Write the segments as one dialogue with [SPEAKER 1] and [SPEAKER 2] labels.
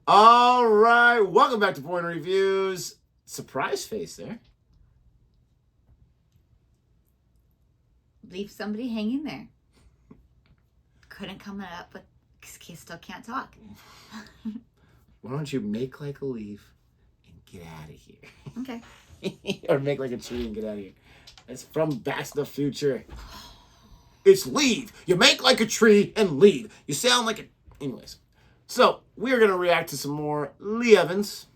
[SPEAKER 1] All right, welcome back to Boring Reviews. Surprise face there.
[SPEAKER 2] Leave somebody hanging there. Couldn't come up, but still can't talk.
[SPEAKER 1] Why don't you make like a leaf and get out of here?
[SPEAKER 2] Okay.
[SPEAKER 1] Or make like a tree and get out of here. That's from Back to the Future. It's leave. You make like a tree and leave. You sound like a... Anyways. So, we're going to react to some more Lee Evans.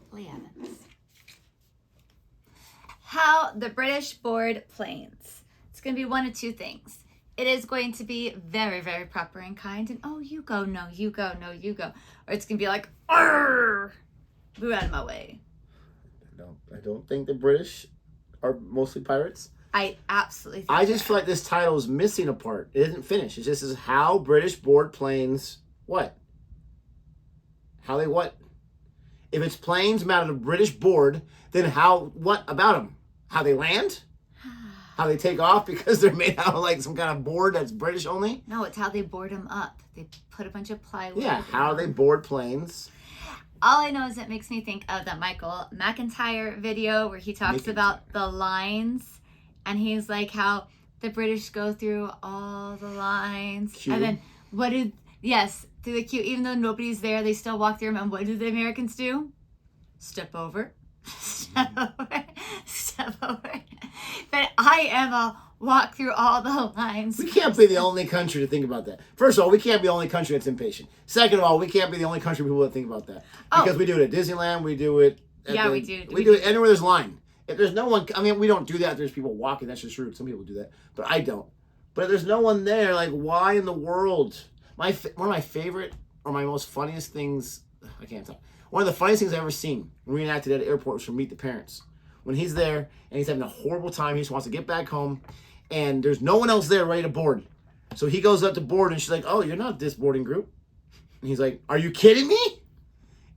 [SPEAKER 2] How the British board planes. It's going to be one of two things. It is going to be very, very proper and kind. And, oh, you go, no, you go, no, you go. Or it's going to be like, arr, move out of my way.
[SPEAKER 1] I don't think the British are mostly pirates.
[SPEAKER 2] I absolutely think
[SPEAKER 1] I just feel like this title is missing a part. It isn't finished. It just says how British board planes what? How they what? If it's planes made out of British board, then how, what about them? How they land? How they take off because they're made out of like some kind of board that's British only?
[SPEAKER 2] No, it's how they board them up. They put a bunch of plywood.
[SPEAKER 1] Yeah, how they board planes.
[SPEAKER 2] All I know is it makes me think of that Michael McIntyre video where he talks about the lines, and he's like how the British go through all the lines.
[SPEAKER 1] Q.
[SPEAKER 2] And then through the queue, even though nobody's there, they still walk through them. And what do the Americans do? Step over. Step over. Step over. But I am a walk through all the lines.
[SPEAKER 1] We can't be the only country to think about that. First of all, we can't be the only country that's impatient. Second of all, we can't be the only country people that think about that. Because we do it at Disneyland, we do it at
[SPEAKER 2] we do.
[SPEAKER 1] We do it anywhere there's line. If there's no one, I mean, we don't do that. There's people walking. That's just rude. Some people do that. But I don't. But if there's no one there, like, why in the world? One of my favorite or my most funniest things, I can't talk. One of the funniest things I've ever seen reenacted at an airport was from Meet the Parents. When he's there and he's having a horrible time, he just wants to get back home, and there's no one else there ready to board. So he goes up to board, and she's like, "Oh, you're not this boarding group." And he's like, "Are you kidding me?"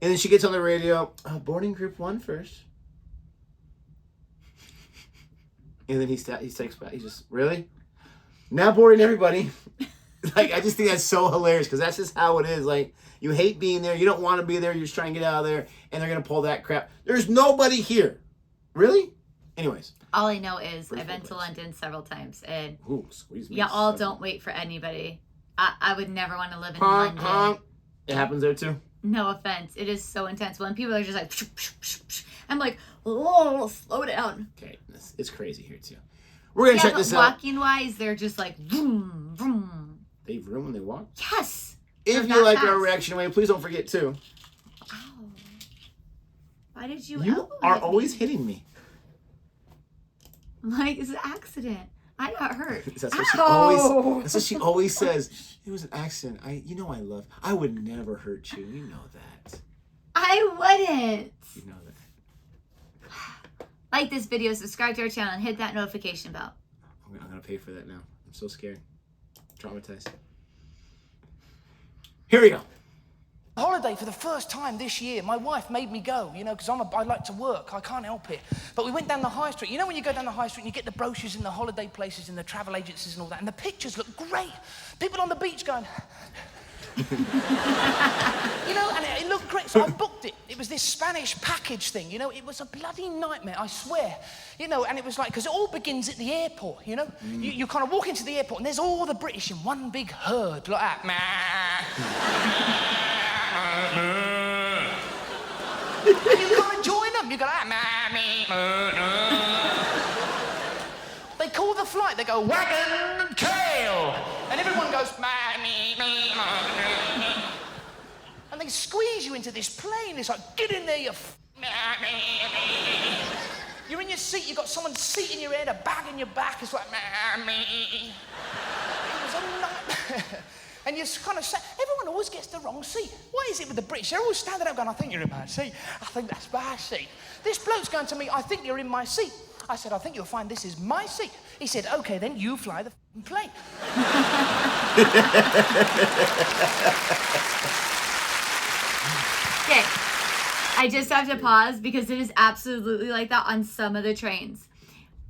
[SPEAKER 1] And then she gets on the radio, "Boarding group 1 first." And then he takes back. He's just, really? Now boarding everybody. Like, I just think that's so hilarious because that's just how it is. Like, you hate being there. You don't want to be there. You're just trying to get out of there, and they're going to pull that crap. There's nobody here. Really? Anyways.
[SPEAKER 2] All I know is I've been to London several times, and
[SPEAKER 1] squeeze me.
[SPEAKER 2] Y'all don't wait for anybody. I would never want to live in London.
[SPEAKER 1] It happens there too?
[SPEAKER 2] No offense. It is so intense. When people are just like, I'm like, oh, slow down.
[SPEAKER 1] Okay, it's crazy here too. We're going to check this out.
[SPEAKER 2] Walking wise, they're just like, vroom, vroom.
[SPEAKER 1] They vroom when they walk?
[SPEAKER 2] Yes.
[SPEAKER 1] If you like our reaction, please don't forget to.
[SPEAKER 2] Ow. Why did you?
[SPEAKER 1] You are always hitting me.
[SPEAKER 2] Like, it's an accident. I got hurt.
[SPEAKER 1] That's what she always says. It was an accident. I love. I would never hurt you. You know that.
[SPEAKER 2] I wouldn't.
[SPEAKER 1] You know that.
[SPEAKER 2] Like this video, subscribe to our channel, and hit that notification bell.
[SPEAKER 1] I'm gonna pay for that now. I'm so scared. Traumatized. Here we go.
[SPEAKER 3] Holiday for the first time this year. My wife made me go, because I like to work. I can't help it. But we went down the high street. You know when you go down the high street and you get the brochures in the holiday places and the travel agencies and all that, and the pictures look great. People on the beach going, and it looked great. So I booked it. It was this Spanish package thing, It was a bloody nightmare, I swear. And it was like, because it all begins at the airport, You kind of walk into the airport and there's all the British in one big herd like that. And you kind of join them. You go, They call the flight. They go, wagon and tail. And everyone goes, and they squeeze you into this plane. It's like, get in there, you You're in your seat. You've got someone's seat in your head, a bag in your back. It's like, It was a nightmare. And you kind of say, everyone always gets the wrong seat. What is it with the British? They're always standing up going, I think you're in my seat. I think that's my seat. This bloke's going to me, I think you're in my seat. I said, I think you'll find this is my seat. He said, okay, then you fly the plane.
[SPEAKER 2] Okay, I just have to pause because it is absolutely like that on some of the trains.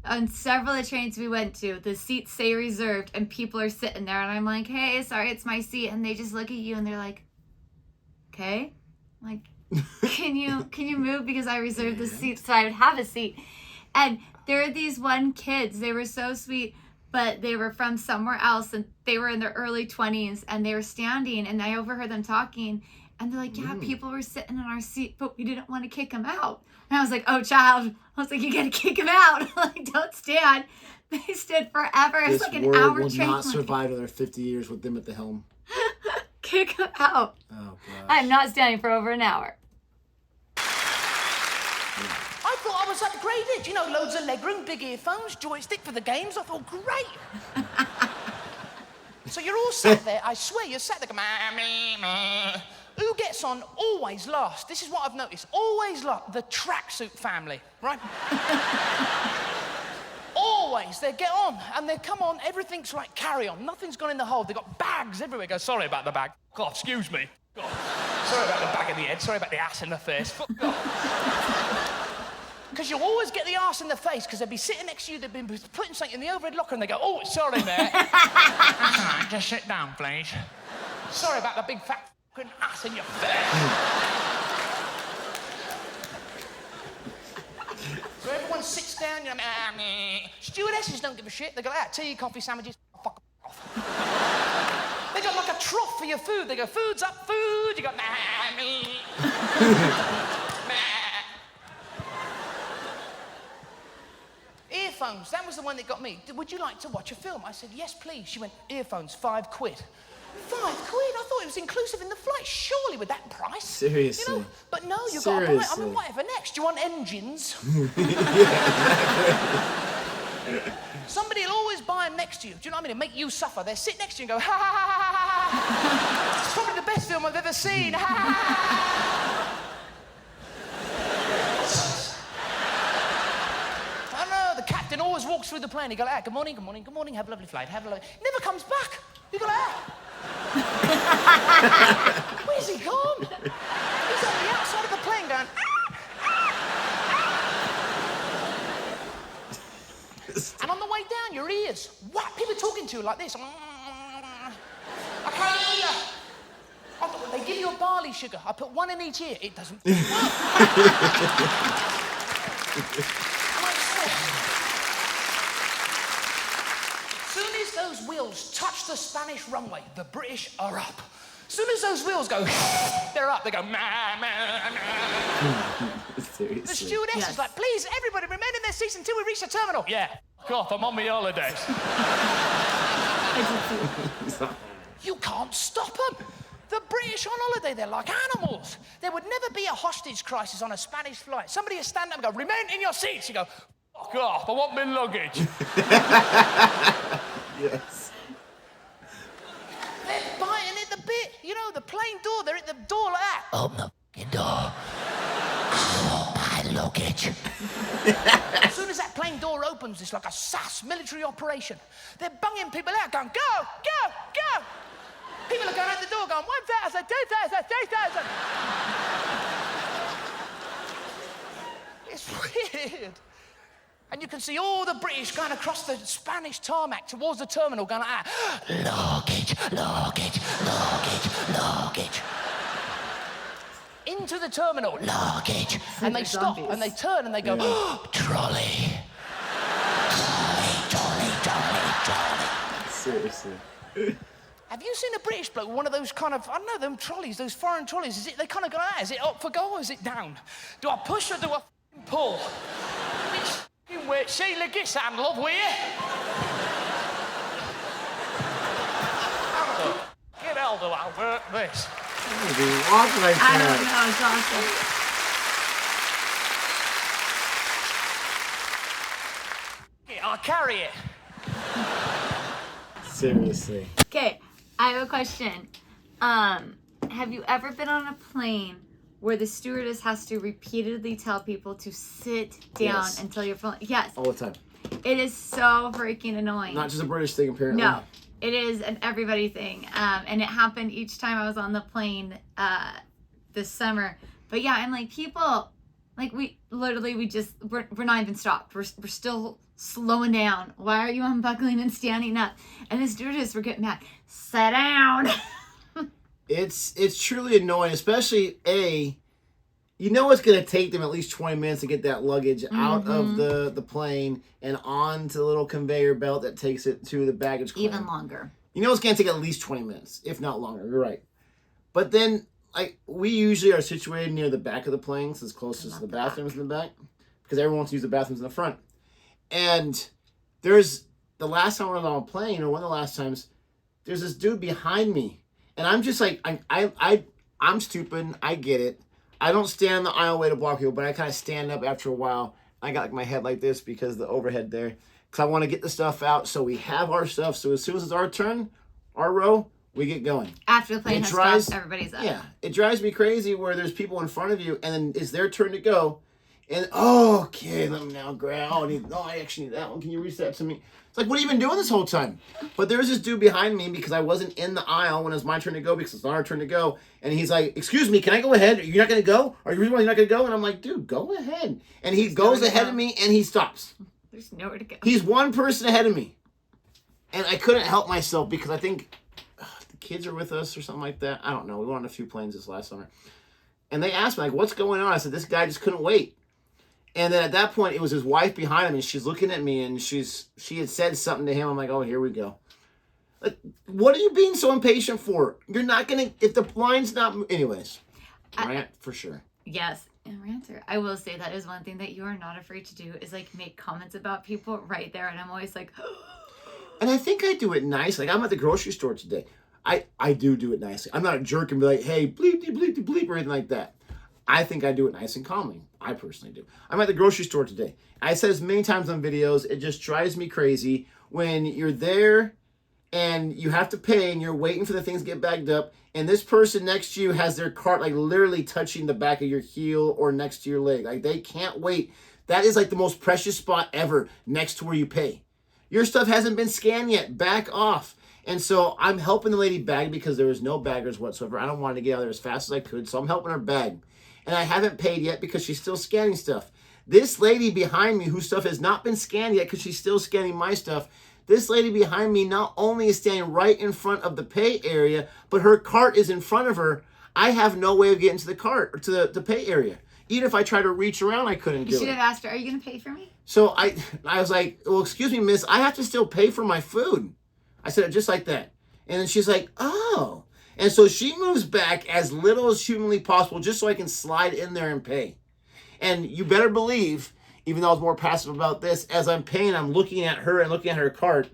[SPEAKER 2] On several of the trains we went to, the seats say reserved and people are sitting there and I'm like, hey, sorry, it's my seat. And they just look at you and they're like, okay. I'm like, can you move because I reserved the seat so I would have a seat. And there were these one kids, they were so sweet, but they were from somewhere else and they were in their early 20s and they were standing and I overheard them talking and they're like, yeah, people were sitting in our seat, but we didn't want to kick them out. And I was like, oh, child. I was like, you got to kick them out. Like, don't stand. They stood forever. It was like an hour
[SPEAKER 1] will
[SPEAKER 2] train.
[SPEAKER 1] not survive another 50 years with them at the helm.
[SPEAKER 2] Kick them out.
[SPEAKER 1] Oh, gosh.
[SPEAKER 2] I'm not standing for over an hour.
[SPEAKER 3] I thought I was upgraded. You know, loads of legroom, big earphones, joystick for the games. I thought, great. So you're all sat there. I swear, you're sat there going, meh, meh. Who gets on always last? This is what I've noticed. Always last. The tracksuit family, right? Always. They get on and they come on. Everything's like carry on. Nothing's gone in the hold. They've got bags everywhere. Go, sorry about the bag. God, excuse me. God. Sorry about the bag in the head. Sorry about the ass in the face. Fuck off. Because you'll always get the arse in the face because they'll be sitting next to you, they've been putting something in the overhead locker and they go, oh, sorry, mate. Just sit down, please. Sorry about the big fat fucking ass in your face. So everyone sits down, you know, stewardesses don't give a shit. They go, tea, coffee, sandwiches, fuck off. They got like a trough for your food. They go, food's up, food. You go, Earphones, that was the one that got me. Would you like to watch a film? I said, yes, please. She went, earphones, £5. £5? I thought it was inclusive in the flight. Surely with that price.
[SPEAKER 1] Seriously.
[SPEAKER 3] You know, but no, you've got to buy it. I mean, whatever next? Do you want engines? Somebody will always buy them next to you. Do you know what I mean? It'll make you suffer. They sit next to you and go, ha, ha, ha, ha, ha. It's probably the best film I've ever seen. Ha, ha, ha. I know, the captain always walks through the plane. He goes, good morning, good morning, good morning, have a lovely flight, have a lovely... Never comes back. You go, where's he gone? He's on the outside of the plane going, and on the way down, your ears. What? People talking to you like this. I can't hear you. They give you a barley sugar. I put one in each ear. It doesn't work. Soon as those wheels touch the Spanish runway, the British are up. Soon as those wheels go, they're up. They go, meh, meh, meh.
[SPEAKER 1] Seriously.
[SPEAKER 3] The stewardess is like, please, everybody, remain in their seats until we reach the terminal. Yeah, off, I'm on my holidays. You can't stop them. The British on holiday, they're like animals. There would never be a hostage crisis on a Spanish flight. Somebody would stand up and go, remain in your seats. You go, fuck off, I want my luggage.
[SPEAKER 1] Yes.
[SPEAKER 3] They're biting at the bit. You know, the plane door, they're at the door like that. Open the fucking door. My luggage. As soon as that plane door opens, it's like a SAS military operation. They're bunging people out, going, go, go, go. People are going out the door going, 1,000, 2,000, 3,000. It's weird. And you can see all the British going across the Spanish tarmac towards the terminal going like that. Luggage, luggage, luggage, luggage. Into the terminal, luggage. And they stop and they turn and they go, trolley. Trolley, trolley, trolley.
[SPEAKER 1] Seriously.
[SPEAKER 3] Have you seen a British bloke with one of those kind of, I don't know, them trolleys, those foreign trolleys? Is it, they kind of go, is it up for go or is it down? Do I push or do I pull? Which way? Sheila Gissan, love, will you? Get hell do I work this?
[SPEAKER 1] Walk like
[SPEAKER 2] I
[SPEAKER 1] that.
[SPEAKER 2] don't know, it's awesome.
[SPEAKER 3] Yeah, I'll carry it.
[SPEAKER 1] Seriously.
[SPEAKER 2] Okay, I have a question. Have you ever been on a plane where the stewardess has to repeatedly tell people to sit down until you're full? Yes.
[SPEAKER 1] All the time.
[SPEAKER 2] It is so freaking annoying.
[SPEAKER 1] Not just a British thing, apparently.
[SPEAKER 2] No, it is an everybody thing. And it happened each time I was on the plane this summer. But yeah, I'm like, people, like we're not even stopped. We're still slowing down. Why are you unbuckling and standing up? And the stewardess were getting mad. Sit down.
[SPEAKER 1] It's truly annoying, especially you know it's going to take them at least 20 minutes to get that luggage out of the plane and onto the little conveyor belt that takes it to the baggage claim.
[SPEAKER 2] Even longer.
[SPEAKER 1] You know it's going to take at least 20 minutes, if not longer. You're right. But then, like, we usually are situated near the back of the plane, so as close as the bathrooms in the back, because everyone wants to use the bathrooms in the front. And there's, the last time I was on a plane, or one of the last times, there's this dude behind me. And I'm just like, I'm stupid. I get it. I don't stand in the aisleway to block people, but I kind of stand up after a while. I got like my head like this because the overhead there. Because I want to get the stuff out so we have our stuff. So as soon as it's our turn, our row, we get going.
[SPEAKER 2] After the plane has stopped, everybody's up.
[SPEAKER 1] Yeah. It drives me crazy where there's people in front of you and then it's their turn to go. And, okay, let me now grab. I actually need that one. Can you reach that to me? It's like, what have you been doing this whole time? But there's this dude behind me because I wasn't in the aisle when it was my turn to go because it's not our turn to go. And he's like, excuse me, can I go ahead? You're not going to go? Are you really not going to go? And I'm like, dude, go ahead. And he goes ahead of me and he stops.
[SPEAKER 2] There's nowhere to go.
[SPEAKER 1] He's one person ahead of me. And I couldn't help myself because I think the kids are with us or something like that. I don't know. We went on a few planes this last summer. And they asked me, like, what's going on? I said, this guy just couldn't wait. And then at that point, it was his wife behind him, and she's looking at me, and she had said something to him. I'm like, oh, here we go. Like, what are you being so impatient for? You're not going to, if the line's not, anyways. Rant for sure.
[SPEAKER 2] Yes, and ranter. I will say that is one thing that you are not afraid to do is like make comments about people right there. And I'm always like,
[SPEAKER 1] and I think I do it nice. Like, I'm at the grocery store today. I do it nicely. I'm not a jerk and be like, hey, bleep, bleep, bleep, bleep, or anything like that. I think I do it nice and calmly. I personally do. I'm at the grocery store today. I said this many times on videos. It just drives me crazy when you're there and you have to pay and you're waiting for the things to get bagged up and this person next to you has their cart like literally touching the back of your heel or next to your leg. Like they can't wait. That is like the most precious spot ever next to where you pay. Your stuff hasn't been scanned yet. Back off. And so I'm helping the lady bag because there was no baggers whatsoever. I don't want to get out there as fast as I could. So I'm helping her bag. And I haven't paid yet because she's still scanning stuff. This lady behind me whose stuff has not been scanned yet because she's still scanning my stuff, this lady behind me not only is standing right in front of the pay area, but her cart is in front of her. I have no way of getting to the cart or to the pay area. Even if I tried to reach around, I couldn't do it.
[SPEAKER 2] You should have asked her, are you going to pay for me?
[SPEAKER 1] So I was like, well, excuse me, miss, I have to still pay for my food. I said it just like that. And then she's like, oh. And so she moves back as little as humanly possible just so I can slide in there and pay. And you better believe, even though I was more passive about this, as I'm paying, I'm looking at her and looking at her cart.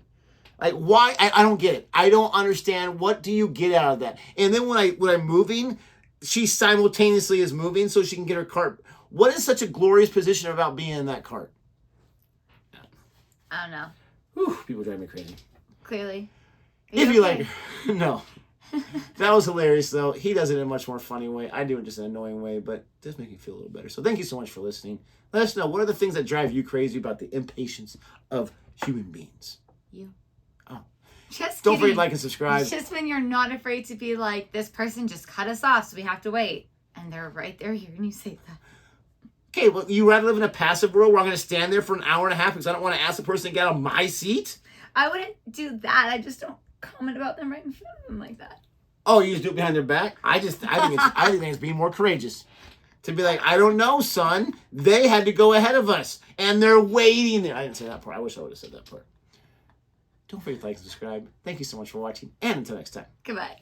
[SPEAKER 1] Like, why? I don't get it. I don't understand. What do you get out of that? And then when I'm moving, she simultaneously is moving so she can get her cart. What is such a glorious position about being in that cart?
[SPEAKER 2] I don't know.
[SPEAKER 1] Whew, people drive me crazy.
[SPEAKER 2] Clearly.
[SPEAKER 1] If you like, no. That was hilarious, though. He does it in a much more funny way. I do it just in an annoying way, but it does make me feel a little better. So thank you so much for listening. Let us know, what are the things that drive you crazy about the impatience of human beings?
[SPEAKER 2] You.
[SPEAKER 1] Oh.
[SPEAKER 2] Just
[SPEAKER 1] Don't
[SPEAKER 2] kidding.
[SPEAKER 1] forget to like and subscribe.
[SPEAKER 2] It's just when you're not afraid to be like, this person just cut us off, so we have to wait. And they're right there hearing you say that.
[SPEAKER 1] Okay, well, you rather live in a passive world where I'm going to stand there for an hour and a half because I don't want to ask the person to get out of my seat?
[SPEAKER 2] I wouldn't do that. I just don't comment about them right in front of them like that.
[SPEAKER 1] Oh, you just do it behind their back? I think it's being more courageous. To be like, I don't know, son. They had to go ahead of us. And they're waiting there. I didn't say that part. I wish I would have said that part. Don't forget to like and subscribe. Thank you so much for watching. And until next time.
[SPEAKER 2] Goodbye.